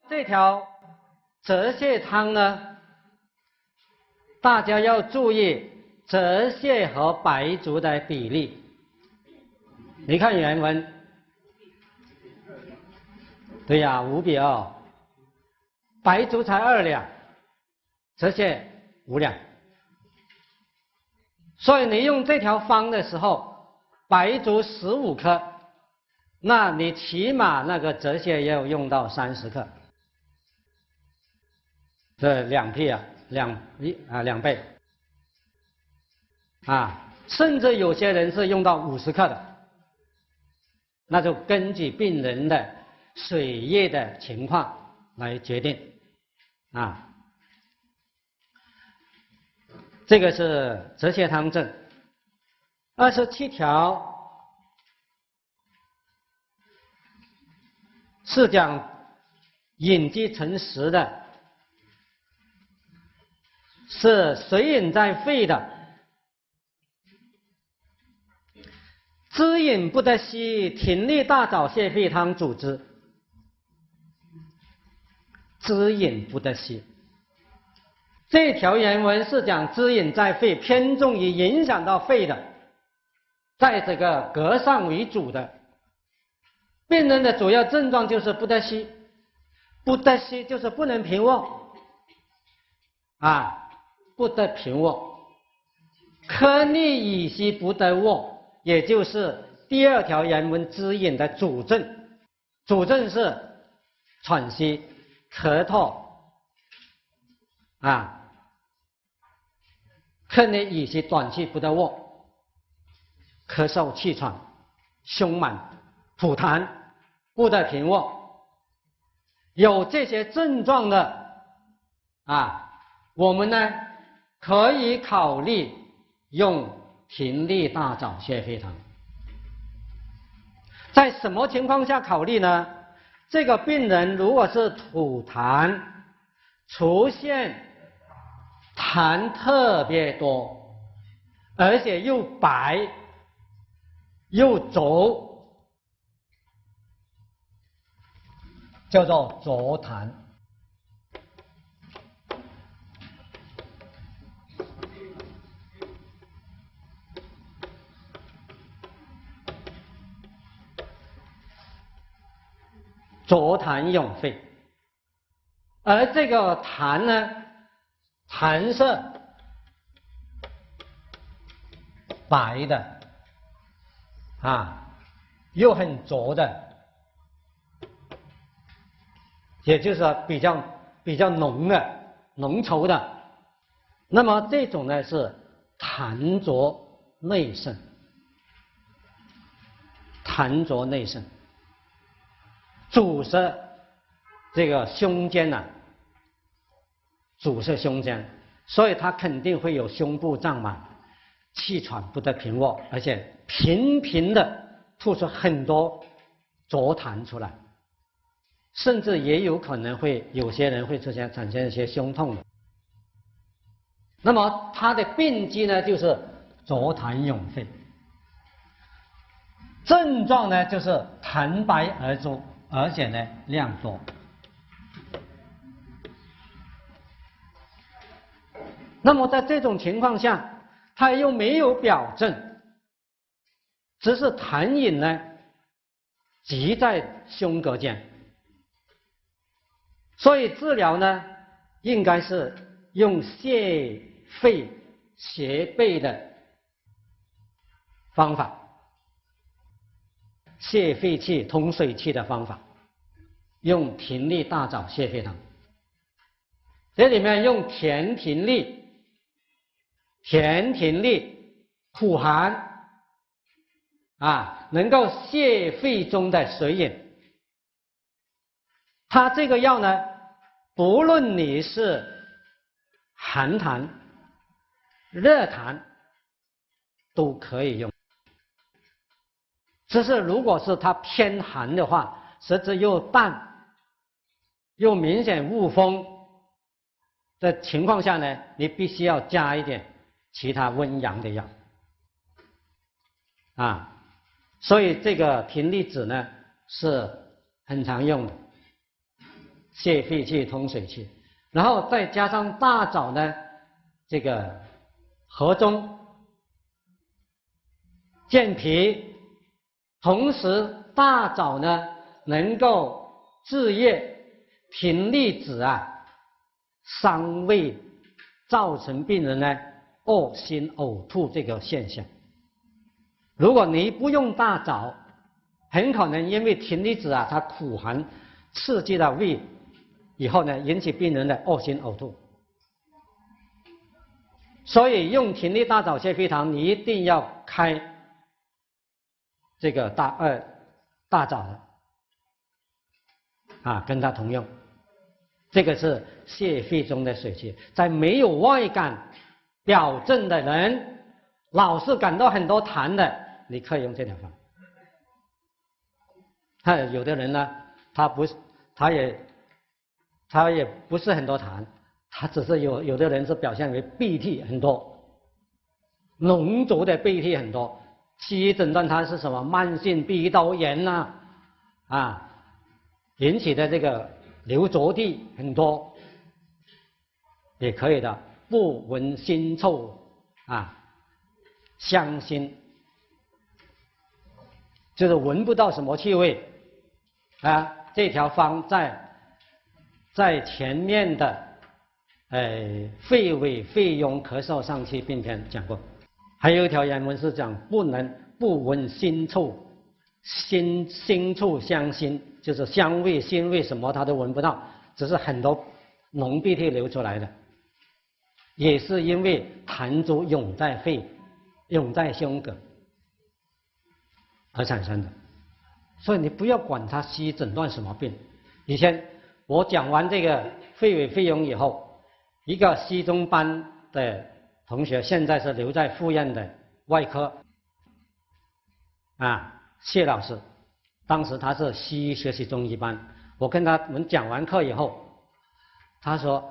这条泽泻汤呢，大家要注意泽泻和白术的比例。你看原文，对呀，5:2，白术才2两，泽泻5两。所以你用这条方的时候，白术15克，那你起码那个泽泻要用到30克，这2倍啊，2倍啊，甚至有些人是用到50克的，那就根据病人的水液的情况来决定啊。这个是泽泻汤证。27条是讲饮积成实的，是水饮在肺的，滋饮不得稀，停利大枣泻肺汤主之。滋饮不得稀，这条原文是讲滋饮在肺，偏重于影响到肺的，在这个膈上为主的。病人的主要症状就是不得稀，不得稀就是不能平卧啊，不得平卧，颗粒以稀不得卧，也就是第2条原文滋饮的主症。主症是喘息、咳嗽啊，颗粒以稀短气不得卧，咳嗽气喘，胸满吐痰，不得平卧。有这些症状的啊，我们呢可以考虑用停利大枣泻肺汤。在什么情况下考虑呢？这个病人如果是吐痰，出现痰特别多，而且又白又浊，叫做浊痰。浊痰涌肺，而这个痰呢，痰色白的啊，又很浊的，也就是说比较浓的、浓稠的。那么这种呢是痰浊内盛，痰浊内盛。阻塞这个胸间呐，阻塞胸间，所以他肯定会有胸部胀满、气喘不得平卧，而且频频的吐出很多浊痰出来，甚至也有可能会有些人会产生一些胸痛的。那么他的病机呢，就是浊痰涌肺，症状呢就是痰白而浊，而且呢量多。那么在这种情况下，他又没有表症，只是痰饮呢积在胸膈间，所以治疗呢应该是用泻肺胁背的方法，泻肺气、通水气的方法，用停利大枣泻肺汤。这里面用田停利苦寒啊，能够泻肺中的水饮。它这个药呢，不论你是寒痰、热痰都可以用，只是如果是它偏寒的话，舌质又淡又明显恶风的情况下呢，你必须要加一点其他温阳的药啊。所以这个停利子呢是很常用的。泄肺气、通水气，然后再加上大枣呢，这个和中健脾，同时大枣呢能够治液、平利子啊，伤胃，造成病人呢恶心呕吐这个现象。如果你不用大枣，很可能因为葶苈子啊，它苦寒刺激了胃以后呢，引起病人的恶心呕吐。所以用葶苈大枣泻肺汤，你一定要开这个大枣的啊，跟它同用。这个是泻肺中的水气，在没有外感表症的人，老是感到很多痰的，你可以用这条方。有的人呢，他也不是很多痰，他只是有的人是表现为鼻涕很多，浓浊的鼻涕很多，西医诊断它是什么慢性鼻窦炎引起的这个流浊涕很多，也可以的。不闻腥臭香辛，就是闻不到什么气味这条方在前面的肺痿、肺痈、咳嗽、上气病篇讲过。还有一条原文是讲不闻腥臭，腥臭香辛，就是香味、腥味什么他都闻不到，只是很多浓鼻涕流出来的，也是因为痰浊涌在肺、涌在胸膈而产生的。所以你不要管他西医诊断什么病。以前我讲完这个肺痿、肺痈以后，一个西中班的同学，现在是留在附院的外科谢老师，当时他是西医学习中医班，我跟他们讲完课以后，他说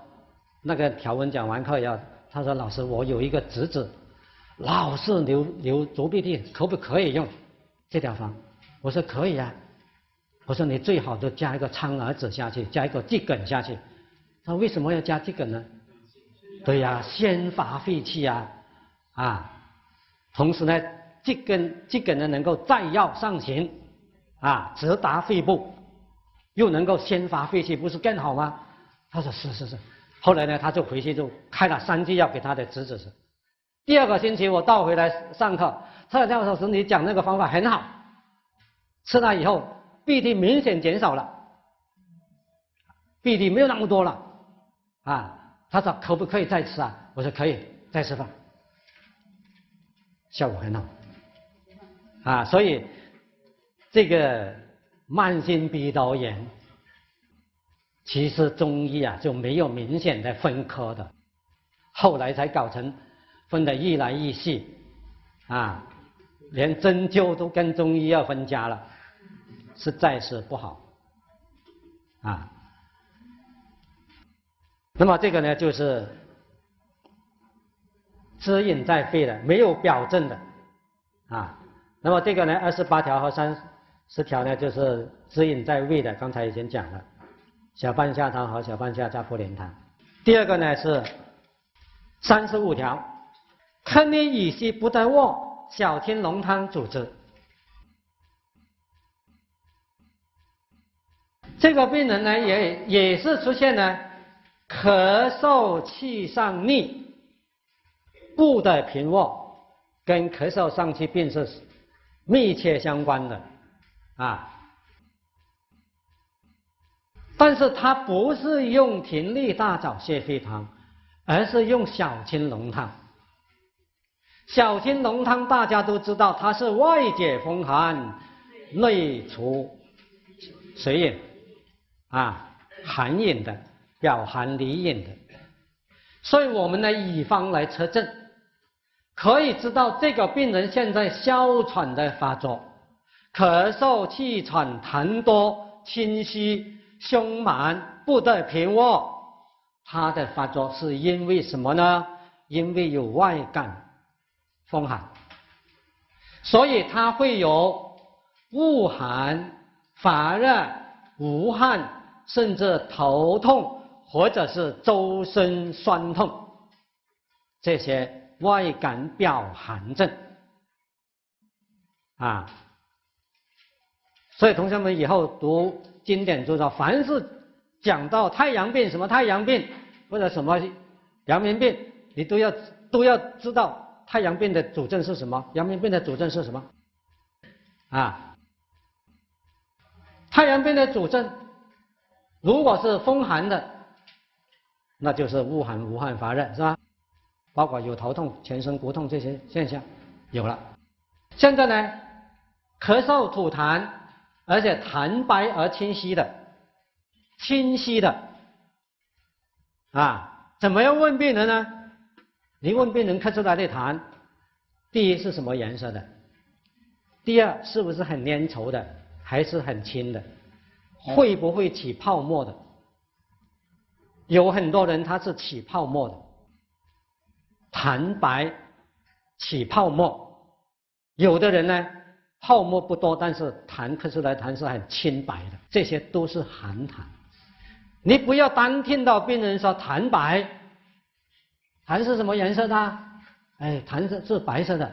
那个条文讲完课以后，他说老师，我有一个侄子老是流浊鼻涕，可不可以用这条方？我说可以啊，我说你最好都加一个苍耳子下去，加一个桔梗下去。他说为什么要加桔梗呢？对呀，先发肺气同时呢，桔梗呢能够载药上行直达肺部，又能够先发肺气，不是更好吗？他说是。后来呢，他就回去就开了3剂药给他的侄子吃。第2个星期我倒回来上课，他说廖老师你讲那个方法很好，吃了以后鼻涕明显减少了，鼻涕没有那么多了他说可不可以再吃我说可以，再吃吧，效果很好所以这个慢性鼻窦炎其实中医就没有明显的分科的，后来才搞成分得愈来愈细连针灸都跟中医要分家了，实在是不好那么这个呢，就是滋饮在肺的，没有表证的那么这个呢，28条和30条呢，就是滋饮在胃的，刚才已经讲了，小半夏汤和小半夏加蒲莲汤。第2个呢是35条，咳逆吮吸不得卧，小青龙汤主之。这个病人呢也是出现了咳嗽气上逆，不得平卧，跟咳嗽上气病是密切相关的但是他不是用葶苈大枣泻肺汤，而是用小青龙汤。小青龙汤大家都知道，它是外解风寒，内除水饮寒饮的，表寒里饮的。所以我们呢以方来测证，可以知道这个病人现在哮喘的发作，咳嗽气喘痰多清虚胸满不得平卧，他的发作是因为什么呢？因为有外感风寒，所以他会有恶寒、乏热、无汗、甚至头痛或者是周身酸痛，这些外感表寒症啊。所以同学们以后读经典就知道，凡是讲到太阳病，什么太阳病或者什么阳明病，你都要知道太阳病的主症是什么，阳明病的主症是什么啊。太阳病的主症如果是风寒的，那就是恶寒、无汗、发热，是吧？包括有头痛、全身骨痛这些现象有了。现在呢，咳嗽、吐痰，而且痰白而清晰的啊，怎么样问病人呢？你问病人咳出来的痰，第一是什么颜色的？第二是不是很粘稠的，还是很清的？会不会起泡沫的？有很多人他是起泡沫的，痰白起泡沫，有的人呢泡沫不多，但是痰咳出来痰是很清白的，这些都是寒痰。你不要单听到病人说痰白，痰是什么颜色的？哎，痰是白色的，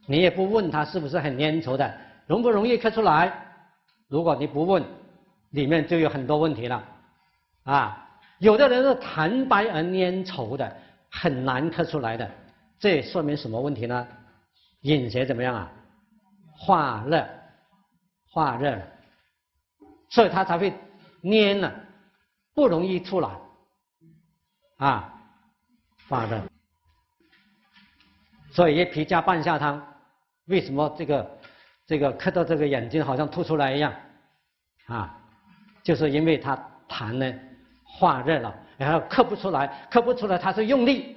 你也不问他是不是很粘稠的，容不容易咳出来？如果你不问，里面就有很多问题了啊。有的人是痰白而粘稠的，很难咳出来的，这说明什么问题呢？饮邪怎么样啊？化热了，所以它才会粘了，不容易出来啊，发热。所以叶皮加半夏汤，为什么这个咳到这个眼睛好像凸出来一样啊？就是因为它痰呢化热了，然后咳不出来，它是用力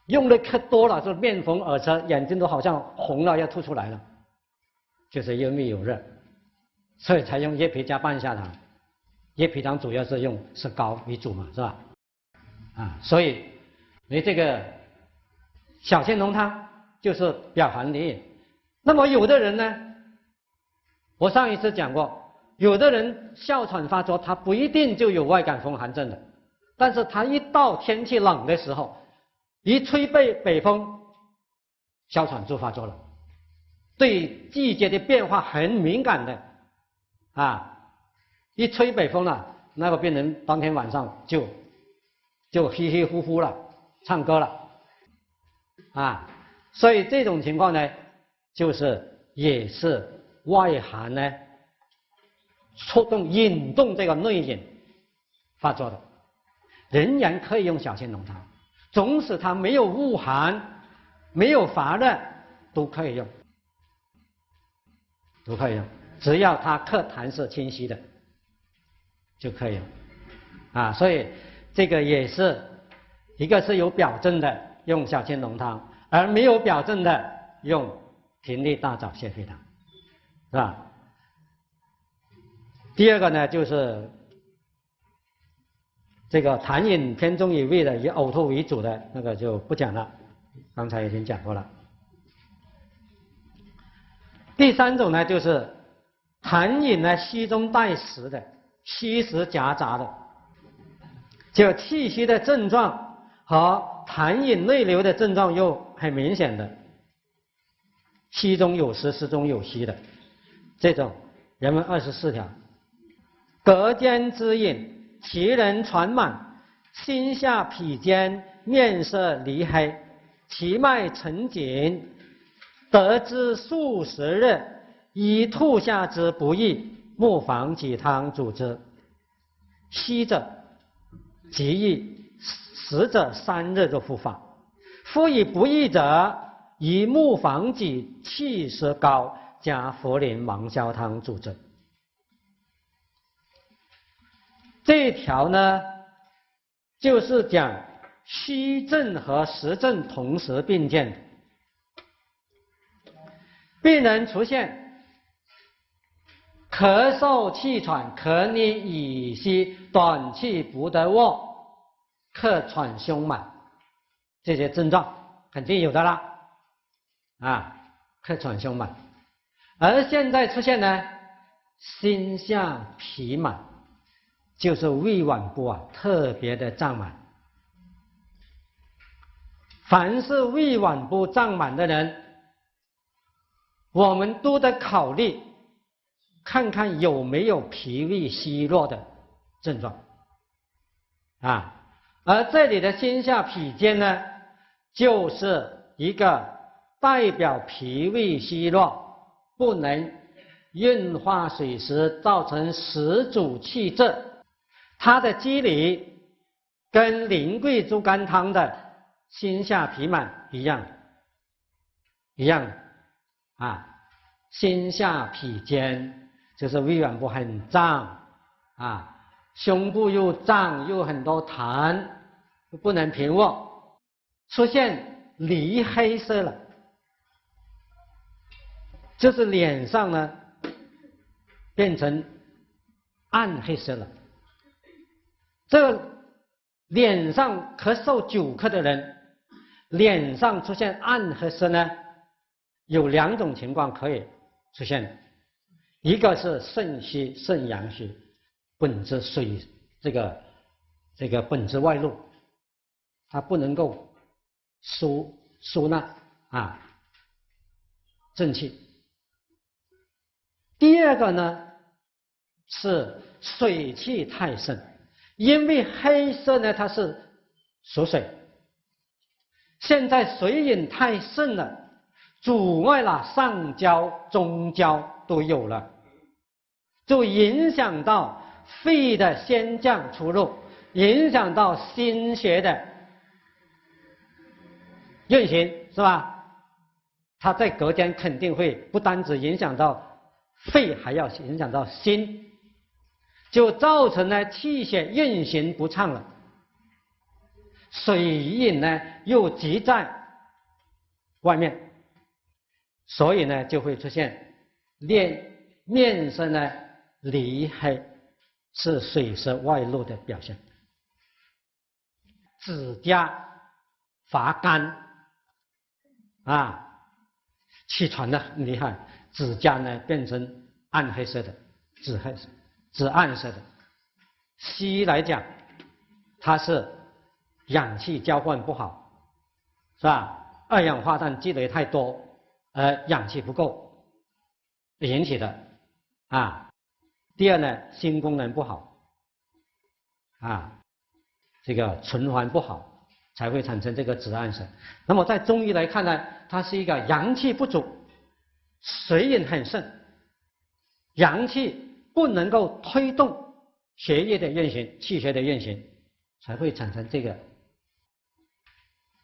咳多了，就面红耳赤，眼睛都好像红了，要吐出来了，就是因为有热，所以才用叶皮加半夏汤。叶皮汤主要是用石膏为主嘛，是吧？啊，所以你这个小青龙汤就是表寒利饮。那么有的人呢，我上一次讲过，有的人哮喘发作，他不一定就有外感风寒症的，但是他一到天气冷的时候，一吹北风，哮喘就发作了，对季节的变化很敏感的啊。一吹北风了，那个病人当天晚上就稀稀呼呼了，唱歌了啊。所以这种情况呢，也是外寒呢引动这个内饮发作的，仍然可以用小青龙汤，纵使它没有恶寒没有发热都可以用，只要它咳痰是清晰的就可以用啊。所以这个也是一个是有表证的用小青龙汤，而没有表证的用平利大枣泻肺汤，是吧？第二个呢，就是这个痰饮偏重于胃的，以呕吐为主的那个就不讲了，刚才已经讲过了。第三种呢，就是痰饮呢稀中带实的，虚实夹杂的，就气虚的症状和痰饮内流的症状又很明显的，虚中有实，实中有虚的这种，人们24条。隔间之饮，其人喘满，心下痞坚，面色黧黑，其脉沉紧，得之数十日，宜吐下之不易，木黄芪汤主之。虚者即易，实者3日就复发。夫以不易者，以木黄芪气湿膏加茯苓芒硝汤主之。这一条呢，就是讲虚症和实症同时并见。病人出现咳嗽、气喘、咳逆、噫息、短气不得卧、咳喘胸满这些症状，肯定有的啦啊，咳喘胸满。而现在出现呢，心下痞满，就是胃脘部啊特别的胀满。凡是胃脘部胀满的人，我们都得考虑看看有没有脾胃虚弱的症状啊。而这里的心下痞坚呢，就是一个代表脾胃虚弱，不能运化水时造成食主气滞，它的机理跟苓桂猪肝汤的心下痞满一样啊。心下痞坚就是胃脘部很胀啊，胸部又胀又很多痰，不能平卧，出现梨黑色了，就是脸上呢变成暗黑色了。这个脸上咳嗽久咳的人，脸上出现暗黑色呢，有2种情况可以出现，一个是肾虚肾阳虚，本质水这个本质外露，它不能够收纳啊正气。第二个呢是水气太盛，因为黑色呢它是属水，现在水饮太盛了，阻碍了上焦中焦都有了，就影响到肺的先降出入，影响到心血的运行，是吧？它在隔间肯定会不单只影响到肺，还要影响到心，就造成了气血运行不畅了。水饮呢又积在外面，所以呢就会出现面色呢梨黑，是水湿外露的表现。指甲发干啊，气喘的很厉害，指甲呢变成暗黑色的，紫暗色的。西医来讲，它是氧气交换不好，是吧？二氧化碳积累太多，氧气不够引起的啊。第二呢，心功能不好啊，这个循环不好，才会产生这个紫暗色。那么在中医来看呢，它是一个阳气不足，水饮很盛，阳气不能够推动血液的运行，气血的运行，才会产生这个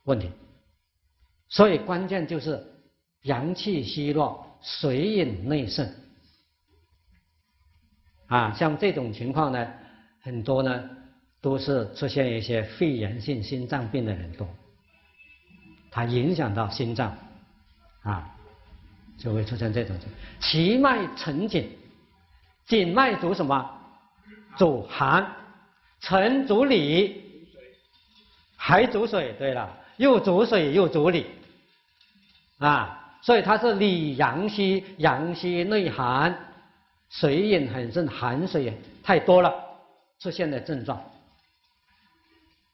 问题。所以关键就是阳气虚弱，水饮内盛啊。像这种情况呢，很多呢都是出现一些肺炎性心脏病的人多，它影响到心脏啊，就会出现这种情况。其脉沉紧，紧脉主什么？主寒，沉主里，还主水。对了，又主水又主里啊，所以它是里阳虚，阳虚内寒，水饮很盛，寒水太多了，出现的症状。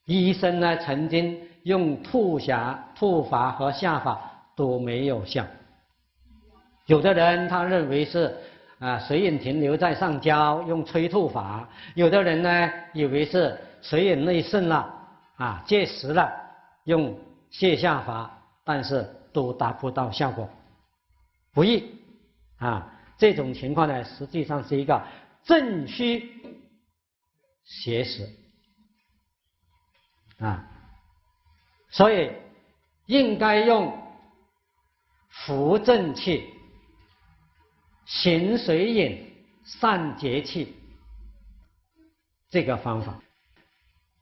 医生呢曾经用吐法和下法都没有效，有的人他认为是水饮停留在上焦，用催吐法；有的人呢以为是水饮内盛了结石了，用泻下法，但是都达不到效果，不易这种情况呢，实际上是一个正虚邪实所以应该用扶正气、行水饮、散结气这个方法，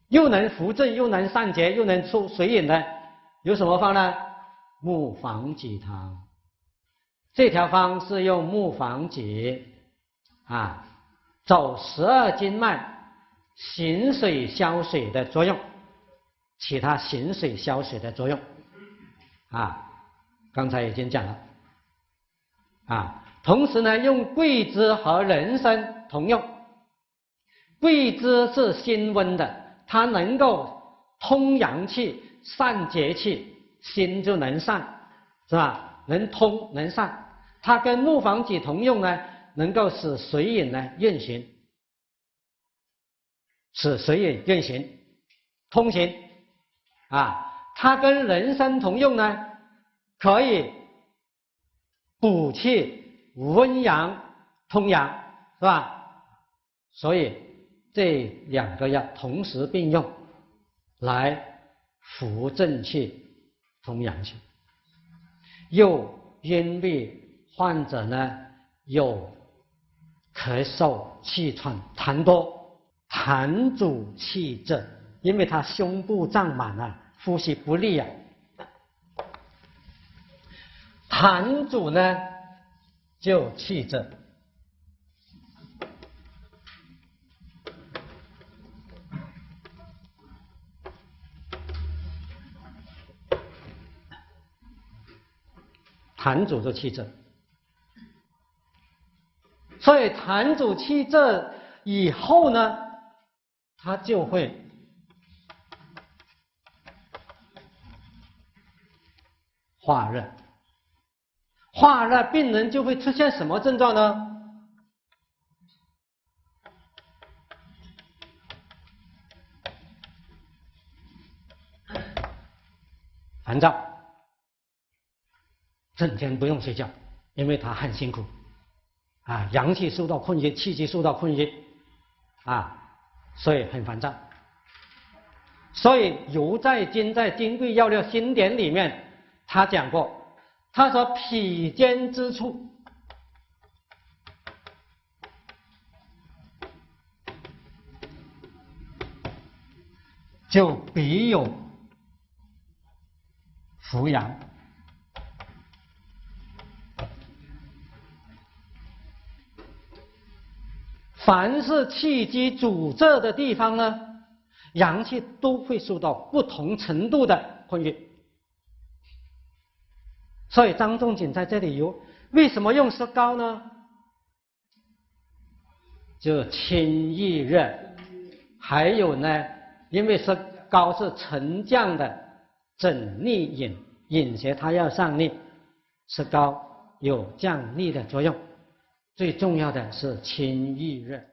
又能扶正，又能散结，又能出水饮的，有什么方呢？木黄芪汤。这条方是用木黄芪走12经脉，行水消水的作用，起它行水消水的作用刚才已经讲了同时呢，用桂枝和人参同用。桂枝是辛温的，它能够通阳气、散结气，心就能散，是吧？能通能散。它跟木黄芪同用呢，能够使水饮呢运行，使水饮运行、通行啊。它跟人参同用呢，可以补气、温阳、通阳，是吧？所以这两个要同时并用，来扶正气、通阳气。又因为患者呢有咳嗽、气喘、痰多，痰阻气滞，因为他胸部胀满了，呼吸不利啊。痰阻呢就气滞。痰阻就气滞，所以痰阻气滞以后呢，它就会化热，化热病人就会出现什么症状呢？烦躁，整天不用睡觉，因为他很辛苦啊，阳气受到困抑，气机受到困抑啊，所以很烦躁。所以尤在经在《金匮要略新典》里面，他讲过，他说脾坚之处，就必有扶阳。凡是气机阻滞的地方呢，阳气都会受到不同程度的困抑。所以张仲景在这里为什么用石膏呢？就清益热，还有呢，因为石膏是沉降的整逆饮，饮邪它要上逆，石膏有降逆的作用。最重要的是清益热。